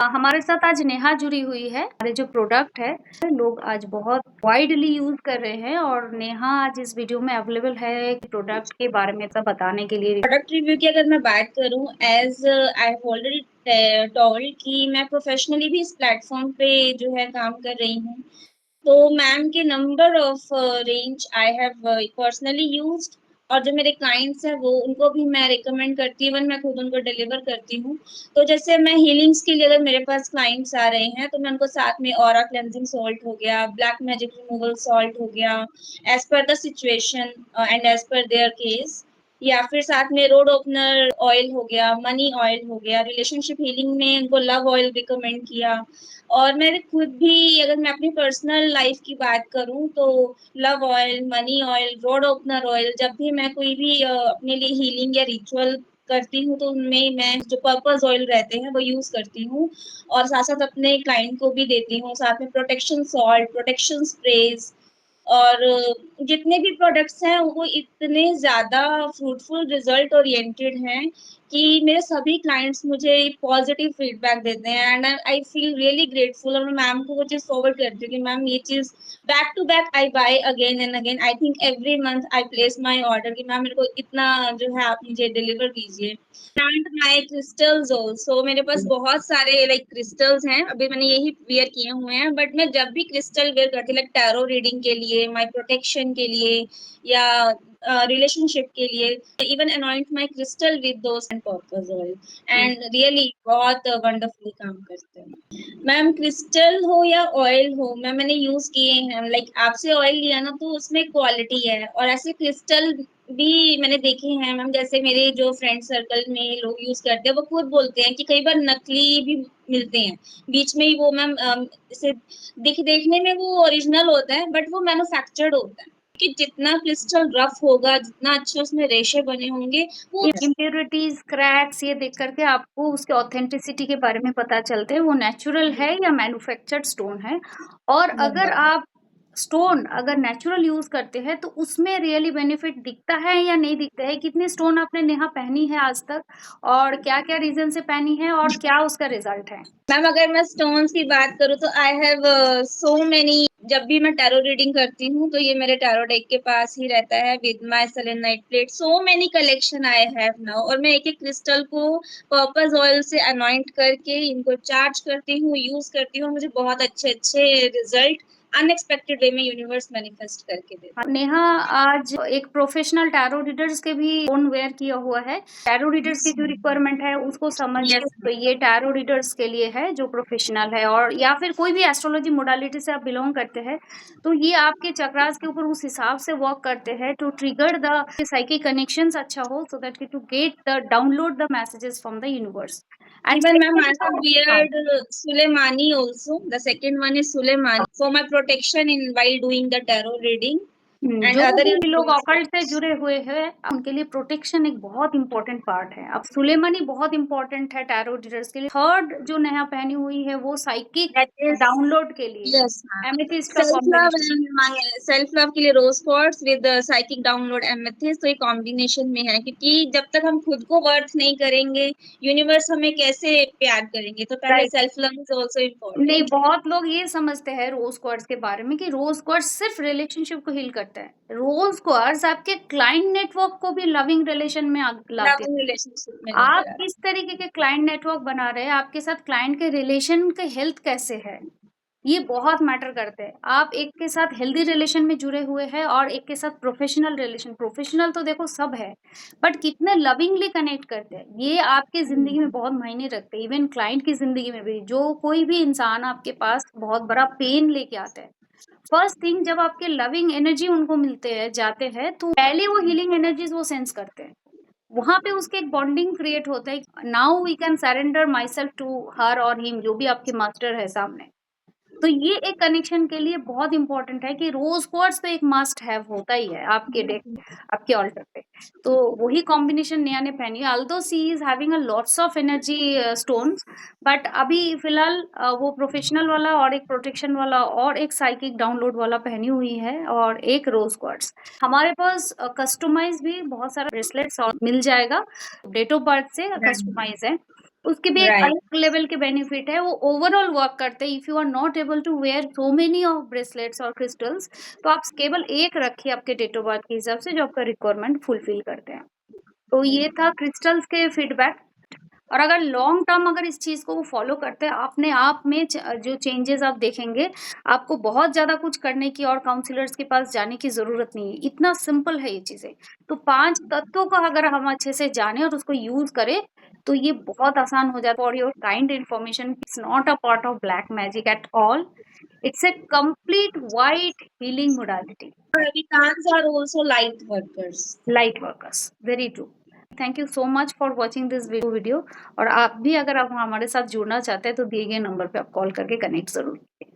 हमारे साथ आज नेहा जुड़ी हुई है। हमारे जो प्रोडक्ट है लोग आज बहुत वाइडली यूज कर रहे हैं और नेहा आज इस वीडियो में अवेलेबल है प्रोडक्ट के बारे में सब बताने के लिए। प्रोडक्ट रिव्यू की अगर मैं बात करूं, as I have already told कि मैं प्रोफेशनली भी इस प्लेटफॉर्म पे जो है काम कर रही हूं। तो मैम के number of range I have personally used, और जो मेरे क्लाइंट्स हैं वो उनको भी मैं रिकमेंड करती हूँ, इवन मैं खुद उनको डिलीवर करती हूँ। तो जैसे मैं हीलिंग्स के लिए अगर मेरे पास क्लाइंट्स आ रहे हैं तो मैं उनको साथ में ऑरा क्लेंजिंग सॉल्ट हो गया, ब्लैक मैजिक रिमूवल सॉल्ट हो गया, as per the situation and as per their case, या फिर साथ में रोड ओपनर ऑयल हो गया, मनी ऑयल हो गया, रिलेशनशिप हीलिंग में उनको लव ऑयल रिकमेंड किया। और मैंने खुद भी, अगर मैं अपनी पर्सनल लाइफ की बात करूं तो love oil, money oil, road opener oil, जब भी मैं कोई भी अपने लिए हीलिंग या रिचुअल करती हूँ तो उनमें मैं जो पर्पस ऑयल रहते हैं वो यूज करती हूँ, और साथ साथ अपने क्लाइंट को भी देती हूँ। साथ में प्रोटेक्शन सॉल्ट, प्रोटेक्शन स्प्रेज, और जितने भी प्रोडक्ट्स हैं वो इतने ज़्यादा फ्रूटफुल रिजल्ट ओरिएंटेड हैं कि मेरे सभी क्लाइंट्स मुझे पॉजिटिव फीडबैक देते हैं, and I feel really grateful. और मैं मैम को वो चीज़ फॉरवर्ड करती हूँ कि मैम ये चीज़ back to back I buy again and again. I think every month I place my order कि मैम मेरे को इतना जो है आप मुझे डिलीवर कीजिए। एंड माई क्रिस्टल्स ऑल्सो, मेरे पास बहुत सारे लाइक क्रिस्टल्स हैं, अभी मैंने यही वेयर किए हुए हैं, बट मैं जब भी क्रिस्टल वेयर करती हूँ लाइक टैरो रीडिंग के लिए, माई प्रोटेक्शन के लिए, या रिलेशनशिप के लिए, even anoint my crystal with those and purpose oil, and really बहुत वंडरफुली काम करते हैं। मैम क्रिस्टल हो या ऑयल हो, मैंने यूज किए हैं, लाइक आपसे ऑयल लिया ना तो उसमें क्वालिटी है, और ऐसे क्रिस्टल भी मैंने देखे हैं मैम। जैसे मेरे जो फ्रेंड सर्कल में लोग यूज करते हैं वो खुद बोलते हैं कि कई बार नकली भी मिलते हैं बीच में ही, वो मैम जैसे देखने में वो ओरिजिनल होता है बट वो मैन्युफैक्चर्ड होता है, कि जितना क्रिस्टल रफ होगा, जितना अच्छे उसमें रेशे बने होंगे, वो इम्प्योरिटीज, क्रैक्स ये देख करके आपको उसके ऑथेंटिसिटी के बारे में पता चलते हैं वो नेचुरल है या मैन्युफैक्चर्ड स्टोन है। और अगर आप स्टोन अगर नेचुरल यूज करते हैं तो उसमें रियली बेनिफिट दिखता है या नहीं दिखता है। कितने स्टोन आपने नेहा पहनी है आज तक और क्या क्या रीजन से पहनी है और क्या उसका रिजल्ट है? मैम अगर मैं स्टोन्स की बात करूँ तो आई हैव सो मेनी। जब भी मैं टैरो रीडिंग करती हूँ तो ये मेरे टैरो डेक के पास ही रहता है with my selenite plate. So many collection I have now, और मैं एक एक क्रिस्टल को पर्पस ऑयल से अनॉइंट करके इनको चार्ज करती हूँ, यूज करती हूँ, मुझे बहुत अच्छे अच्छे रिजल्ट अनएक्सपेक्टेड वे में यूनिवर्स मैनिफेस्ट करके देता है। नेहा आज एक प्रोफेशनल टैरो रीडर्स के भी ओन वेयर किया हुआ है। टैरो रीडर्स की जो रिक्वायरमेंट है उसको समझ के यस तो ये टैरो रीडर्स के लिए है जो प्रोफेशनल है, और या फिर कोई भी एस्ट्रोलॉजी मोडालिटी से आप बिलोंग करते हैं तो ये आपके चक्रास के ऊपर उस हिसाब से वर्क करते हैं to trigger the psychic connections अच्छा हो, so that to get the download the messages from the universe. And even ma'am I have weared Suleimani also. The second one is Suleimani for my protection in while doing the tarot reading, and जो other भी is लोग rose occult से quartz. जुड़े हुए हैं उनके लिए protection एक बहुत इंपॉर्टेंट पार्ट है। अब सुलेमानी बहुत इंपॉर्टेंट है टैरो रीडर्स के लिए। थर्ड जो नेहा पहनी हुई है वो साइकिक That is डाउनलोड के लिए yes ma'am. एमेथिस्ट का Self love combination. and my self love के लिए rose quartz with the psychic download amethyst, तो ये कॉम्बिनेशन में है, क्योंकि जब तक हम खुद को वर्थ नहीं करेंगे यूनिवर्स हमें कैसे प्यार करेंगे, तो पहले right. Self love is also नहीं, इम्पोर्टेंट। बहुत लोग ये समझते हैं रोज क्वार्ट्ज के बारे में कि रोज क्वार्ट्ज सिर्फ रिलेशनशिप को हील करता है। रोज क्वार्ट्ज आपके क्लाइंट नेटवर्क को भी लविंग रिलेशन में लाते लव हैं। रिलेशनशिप में आप लेकर आते किस तरीके के क्लाइंट नेटवर्क बना रहे हैं, आपके साथ क्लाइंट के रिलेशन के हेल्थ कैसे है, ये बहुत मैटर करते हैं। आप एक के साथ हेल्दी रिलेशन में जुड़े हुए हैं और एक के साथ प्रोफेशनल रिलेशन, प्रोफेशनल तो देखो सब है, बट कितने लविंगली कनेक्ट करते हैं ये आपकी जिंदगी में बहुत मायने रखते हैं। इवन क्लाइंट की जिंदगी में भी जो कोई भी इंसान आपके पास बहुत बड़ा पेन लेके आता है, फर्स्ट थिंग जब आपके लविंग एनर्जी उनको मिलते हैं जाते हैं तो पहले वो हीलिंग एनर्जीज वो सेंस करते हैं। वहां पे उसके एक बॉन्डिंग क्रिएट होता है। Now we can surrender myself to her or him, जो भी आपके मास्टर है सामने। तो ये एक कनेक्शन के लिए बहुत इंपॉर्टेंट है कि रोज क्वार्ट्ज तो एक मस्ट हैव होता ही है आपके डेक, आपके ऑल्टर पे। तो वही कॉम्बिनेशन नेहा ने पहनी है। Although she is having a lots of energy stones, but अभी फिलहाल वो प्रोफेशनल वाला और एक प्रोटेक्शन वाला और एक साइकिक डाउनलोड वाला पहनी हुई है और एक रोज क्वार्ट्ज। हमारे पास कस्टमाइज भी बहुत सारा ब्रेसलेट्स और मिल जाएगा, डेट ऑफ बर्थ से हैं। कस्टमाइज है। उसके भी एक राइट। अलग लेवल के बेनिफिट है, वो ओवरऑल वर्क करते हैं। If you are not able to wear so many of bracelets और क्रिस्टल्स, तो आप केवल एक रखिए आपके डेट ऑफ बर्थ के हिसाब से जो आपका रिक्वायरमेंट फुलफिल करते हैं। तो ये था क्रिस्टल्स के फीडबैक। और अगर लॉन्ग टर्म अगर इस चीज को फॉलो करते हैं, अपने आप में जो चेंजेस आप देखेंगे, आपको बहुत ज्यादा कुछ करने की और काउंसलर्स के पास जाने की जरूरत नहीं है, इतना सिंपल है ये चीजें। तो 5 तत्वों को अगर हम अच्छे से जाने और उसको यूज करें, तो ये बहुत आसान हो जाता है। For your kind information, it's not a part of black magic at all, it's a complete white healing modality. Habitants are also light workers. Light workers, very true. Thank you so much for watching this video. और आप भी अगर आप हमारे साथ जुड़ना चाहते हैं तो दिए गए नंबर पे आप कॉल करके कनेक्ट जरूर कीजिए।